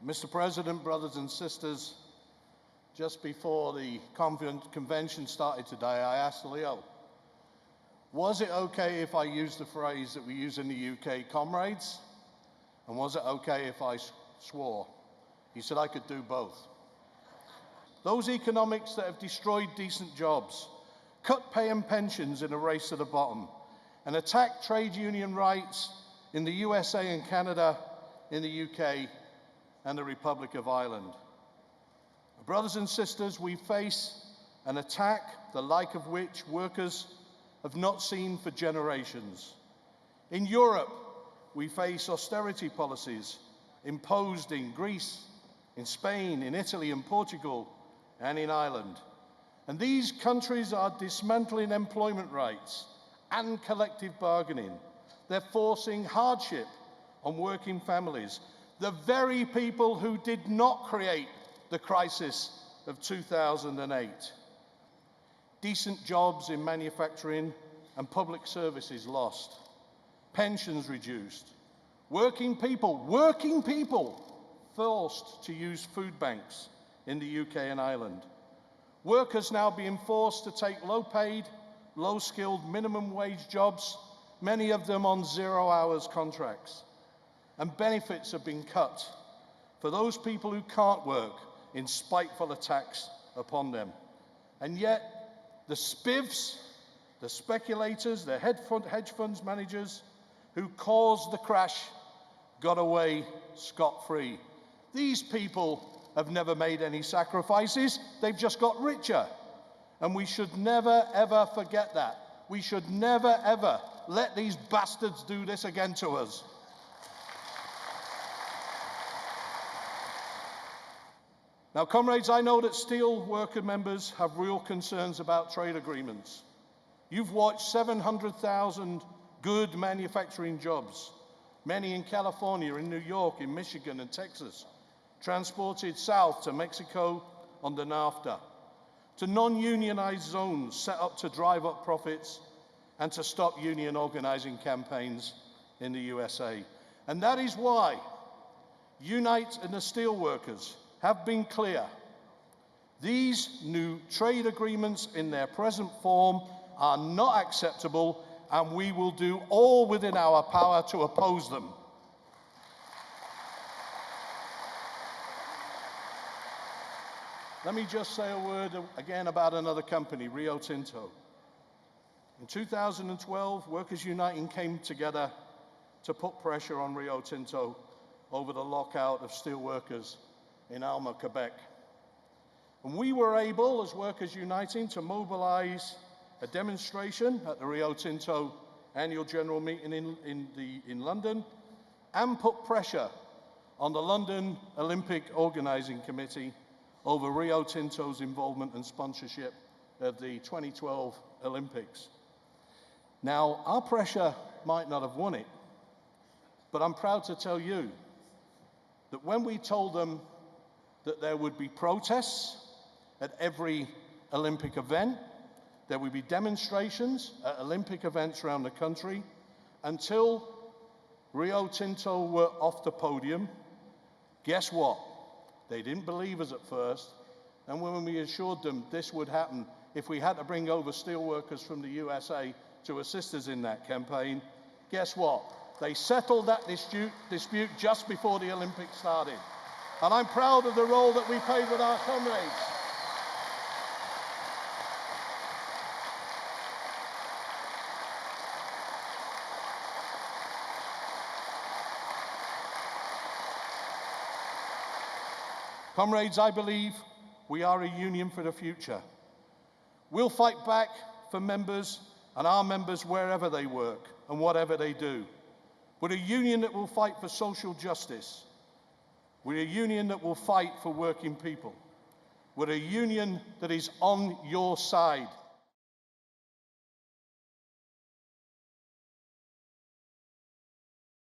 Mr. President, brothers and sisters, just before the convention started today, I asked Leo, was it okay if I used the phrase that we use in the UK, comrades? And was it okay if I swore? He said I could do both. Those economics that have destroyed decent jobs, cut pay and pensions in a race to the bottom, and attack trade union rights in the USA and Canada, in the UK, and the Republic of Ireland. Brothers and sisters, we face an attack the like of which workers have not seen for generations. In Europe, we face austerity policies imposed in Greece, in Spain, in Italy, in Portugal, and in Ireland. And these countries are dismantling employment rights and collective bargaining. They're forcing hardship on working families, the very people who did not create the crisis of 2008. Decent jobs in manufacturing and public services lost, pensions reduced, working people forced to use food banks in the UK and Ireland. Workers now being forced to take low-paid, low-skilled minimum wage jobs, many of them on 0 hours contracts. And benefits have been cut for those people who can't work in spiteful attacks upon them. And yet, the spivs, the speculators, the hedge funds managers who caused the crash got away scot-free. These people have never made any sacrifices, they've just got richer. And we should never, ever forget that. We should never, ever let these bastards do this again to us. Now, comrades, I know that steel worker members have real concerns about trade agreements. You've watched 700,000 good manufacturing jobs, many in California, in New York, in Michigan and Texas, transported south to Mexico under NAFTA, to non-unionized zones set up to drive up profits and to stop union organizing campaigns in the USA. And that is why Unite and the Steelworkers have been clear. These new trade agreements in their present form are not acceptable, and we will do all within our power to oppose them. Let me just say a word again about another company, Rio Tinto. In 2012, Workers Uniting came together to put pressure on Rio Tinto over the lockout of steelworkers in Alma, Quebec. And we were able, as Workers Uniting, to mobilize a demonstration at the Rio Tinto annual general meeting in London and put pressure on the London Olympic Organizing Committee over Rio Tinto's involvement and sponsorship of the 2012 Olympics. Now, our pressure might not have won it, but I'm proud to tell you that when we told them that there would be protests at every Olympic event, there would be demonstrations at Olympic events around the country until Rio Tinto were off the podium. Guess what? They didn't believe us at first, and when we assured them this would happen if we had to bring over steelworkers from the USA to assist us in that campaign, guess what? They settled that dispute just before the Olympics started. And I'm proud of the role that we played with our comrades. Comrades, I believe we are a union for the future. We'll fight back for members and our members wherever they work and whatever they do. We're a union that will fight for social justice. We're a union that will fight for working people. We're a union that is on your side.